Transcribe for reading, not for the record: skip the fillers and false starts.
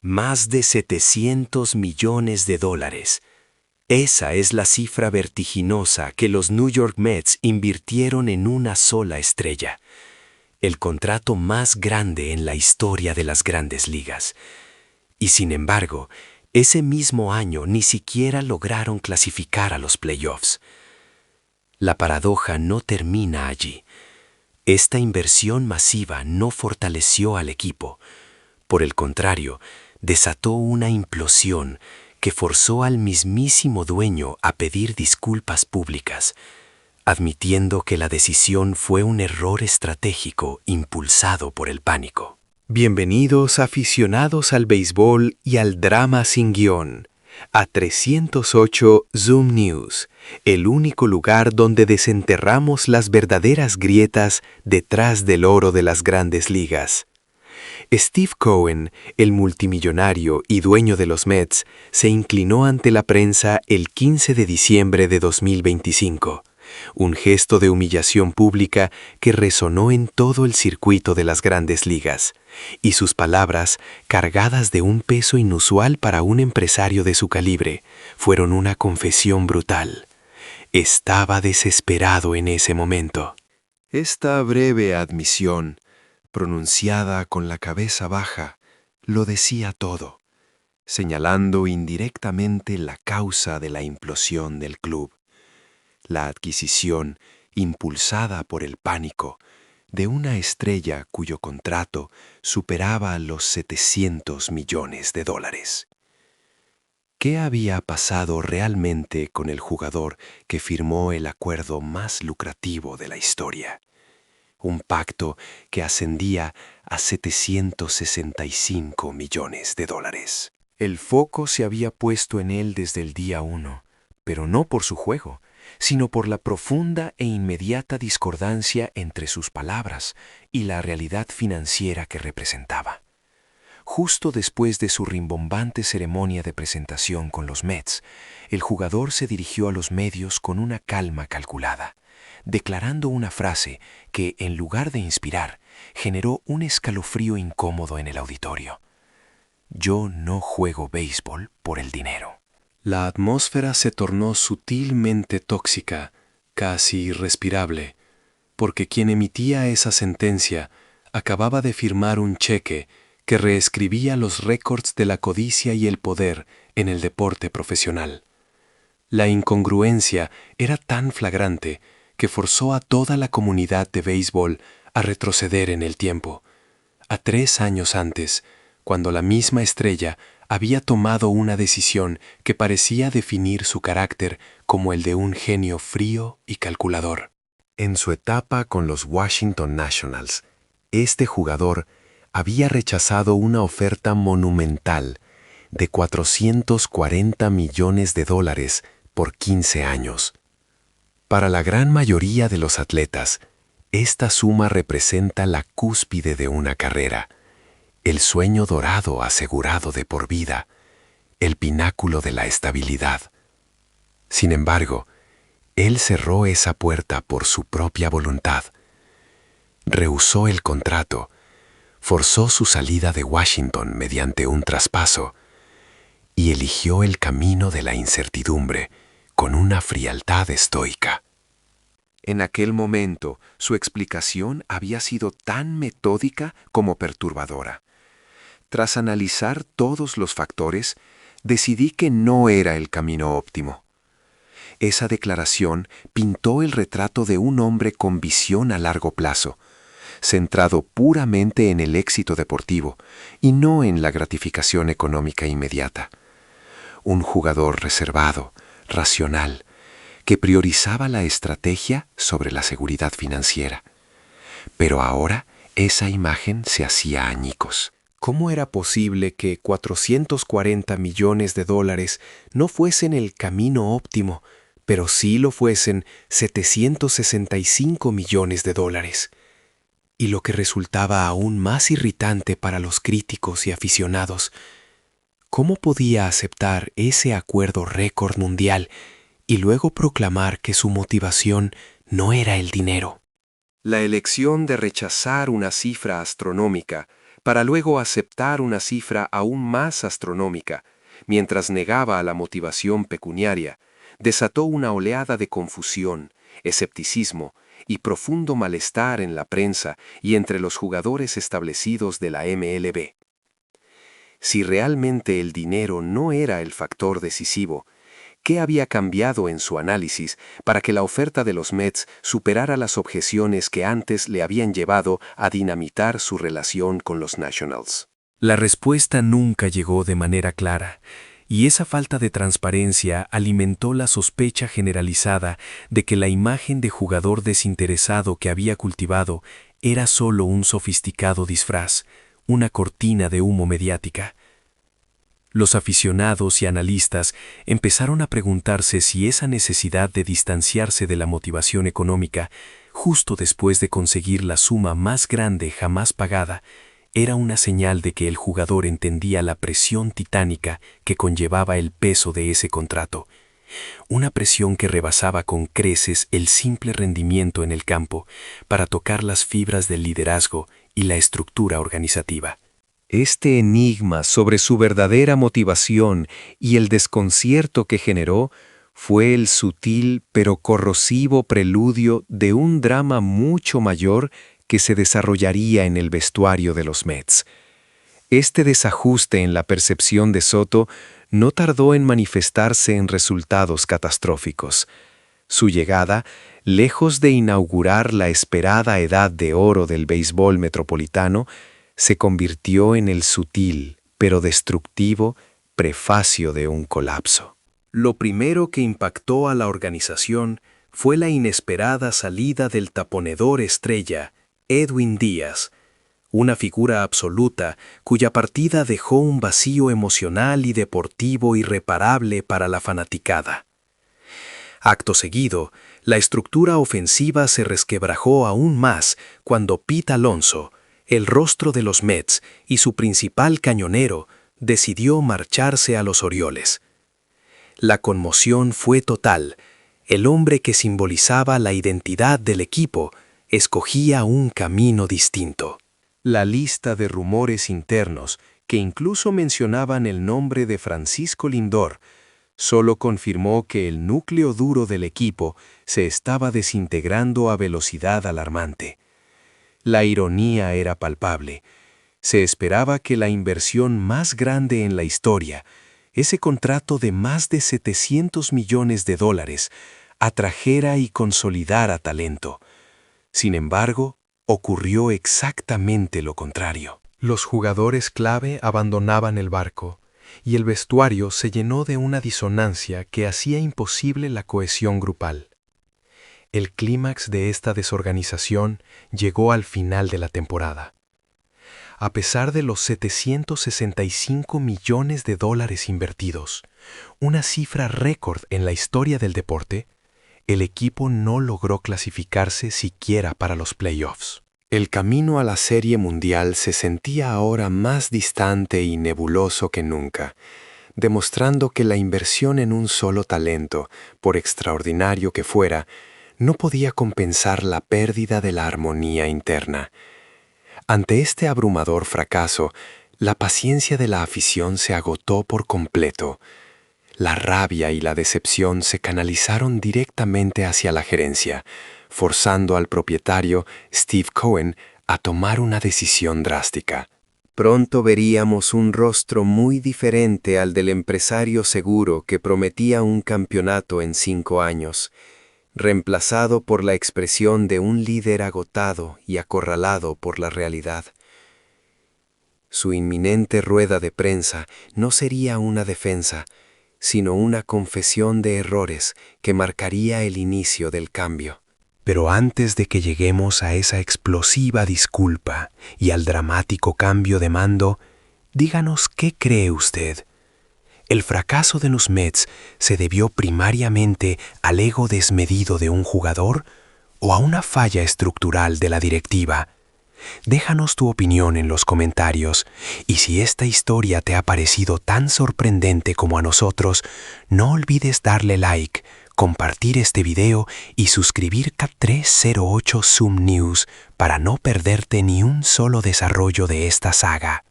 Más de 700 millones de dólares. Esa es la cifra vertiginosa que los New York Mets invirtieron en una sola estrella. El contrato más grande en la historia de las grandes ligas. Y sin embargo, ese mismo año ni siquiera lograron clasificar a los playoffs. La paradoja no termina allí. Esta inversión masiva no fortaleció al equipo. Por el contrario, desató una implosión que forzó al mismísimo dueño a pedir disculpas públicas, admitiendo que la decisión fue un error estratégico impulsado por el pánico. Bienvenidos aficionados al béisbol y al drama sin guión, a 308 Zoom News, el único lugar donde desenterramos las verdaderas grietas detrás del oro de las grandes ligas. Steve Cohen, el multimillonario y dueño de los Mets, se inclinó ante la prensa el 15 de diciembre de 2025, un gesto de humillación pública que resonó en todo el circuito de las grandes ligas, y sus palabras, cargadas de un peso inusual para un empresario de su calibre, fueron una confesión brutal. Estaba desesperado en ese momento. Esta breve admisión, pronunciada con la cabeza baja, lo decía todo, señalando indirectamente la causa de la implosión del club. La adquisición, impulsada por el pánico, de una estrella cuyo contrato superaba los 700 millones de dólares. ¿Qué había pasado realmente con el jugador que firmó el acuerdo más lucrativo de la historia? Un pacto que ascendía a 765 millones de dólares. El foco se había puesto en él desde el día 1, pero no por su juego, sino por la profunda e inmediata discordancia entre sus palabras y la realidad financiera que representaba. Justo después de su rimbombante ceremonia de presentación con los Mets, el jugador se dirigió a los medios con una calma calculada, declarando una frase que, en lugar de inspirar, generó un escalofrío incómodo en el auditorio. Yo no juego béisbol por el dinero. La atmósfera se tornó sutilmente tóxica, casi irrespirable, porque quien emitía esa sentencia acababa de firmar un cheque que reescribía los récords de la codicia y el poder en el deporte profesional. La incongruencia era tan flagrante que forzó a toda la comunidad de béisbol a retroceder en el tiempo, a 3 años antes, cuando la misma estrella había tomado una decisión que parecía definir su carácter como el de un genio frío y calculador. En su etapa con los Washington Nationals, este jugador había rechazado una oferta monumental de 440 millones de dólares por 15 años. Para la gran mayoría de los atletas, esta suma representa la cúspide de una carrera, el sueño dorado asegurado de por vida, el pináculo de la estabilidad. Sin embargo, él cerró esa puerta por su propia voluntad. Rehusó el contrato, forzó su salida de Washington mediante un traspaso y eligió el camino de la incertidumbre con una frialdad estoica. En aquel momento, su explicación había sido tan metódica como perturbadora. Tras analizar todos los factores, decidí que no era el camino óptimo. Esa declaración pintó el retrato de un hombre con visión a largo plazo, centrado puramente en el éxito deportivo y no en la gratificación económica inmediata. Un jugador reservado, racional, que priorizaba la estrategia sobre la seguridad financiera. Pero ahora esa imagen se hacía añicos. ¿Cómo era posible que 440 millones de dólares no fuesen el camino óptimo, pero sí lo fuesen 765 millones de dólares? Y lo que resultaba aún más irritante para los críticos y aficionados, ¿cómo podía aceptar ese acuerdo récord mundial y luego proclamar que su motivación no era el dinero? La elección de rechazar una cifra astronómica para luego aceptar una cifra aún más astronómica, mientras negaba a la motivación pecuniaria, desató una oleada de confusión, escepticismo y profundo malestar en la prensa y entre los jugadores establecidos de la MLB. Si realmente el dinero no era el factor decisivo, ¿qué había cambiado en su análisis para que la oferta de los Mets superara las objeciones que antes le habían llevado a dinamitar su relación con los Nationals? La respuesta nunca llegó de manera clara, y esa falta de transparencia alimentó la sospecha generalizada de que la imagen de jugador desinteresado que había cultivado era solo un sofisticado disfraz, una cortina de humo mediática. Los aficionados y analistas empezaron a preguntarse si esa necesidad de distanciarse de la motivación económica, justo después de conseguir la suma más grande jamás pagada, era una señal de que el jugador entendía la presión titánica que conllevaba el peso de ese contrato, una presión que rebasaba con creces el simple rendimiento en el campo para tocar las fibras del liderazgo y la estructura organizativa. Este enigma sobre su verdadera motivación y el desconcierto que generó fue el sutil pero corrosivo preludio de un drama mucho mayor que se desarrollaría en el vestuario de los Mets. Este desajuste en la percepción de Soto no tardó en manifestarse en resultados catastróficos. Su llegada, lejos de inaugurar la esperada edad de oro del béisbol metropolitano, se convirtió en el sutil, pero destructivo, prefacio de un colapso. Lo primero que impactó a la organización fue la inesperada salida del taponedor estrella, Edwin Díaz, una figura absoluta cuya partida dejó un vacío emocional y deportivo irreparable para la fanaticada. Acto seguido, la estructura ofensiva se resquebrajó aún más cuando Pete Alonso, el rostro de los Mets y su principal cañonero, decidió marcharse a los Orioles. La conmoción fue total. El hombre que simbolizaba la identidad del equipo escogía un camino distinto. La lista de rumores internos, que incluso mencionaban el nombre de Francisco Lindor, solo confirmó que el núcleo duro del equipo se estaba desintegrando a velocidad alarmante. La ironía era palpable. Se esperaba que la inversión más grande en la historia, ese contrato de más de $700 millones, atrajera y consolidara talento. Sin embargo, ocurrió exactamente lo contrario. Los jugadores clave abandonaban el barco, y el vestuario se llenó de una disonancia que hacía imposible la cohesión grupal. El clímax de esta desorganización llegó al final de la temporada. A pesar de los $765 millones invertidos, una cifra récord en la historia del deporte, el equipo no logró clasificarse siquiera para los playoffs. El camino a la Serie Mundial se sentía ahora más distante y nebuloso que nunca, demostrando que la inversión en un solo talento, por extraordinario que fuera, no podía compensar la pérdida de la armonía interna. Ante este abrumador fracaso, la paciencia de la afición se agotó por completo. La rabia y la decepción se canalizaron directamente hacia la gerencia, forzando al propietario, Steve Cohen, a tomar una decisión drástica. Pronto veríamos un rostro muy diferente al del empresario seguro que prometía un campeonato en 5 años, reemplazado por la expresión de un líder agotado y acorralado por la realidad. Su inminente rueda de prensa no sería una defensa, sino una confesión de errores que marcaría el inicio del cambio. Pero antes de que lleguemos a esa explosiva disculpa y al dramático cambio de mando, díganos qué cree usted. ¿El fracaso de los Mets se debió primariamente al ego desmedido de un jugador o a una falla estructural de la directiva? Déjanos tu opinión en los comentarios, y si esta historia te ha parecido tan sorprendente como a nosotros, no olvides darle like, compartir este video y suscribir Cat308 Zoom News para no perderte ni un solo desarrollo de esta saga.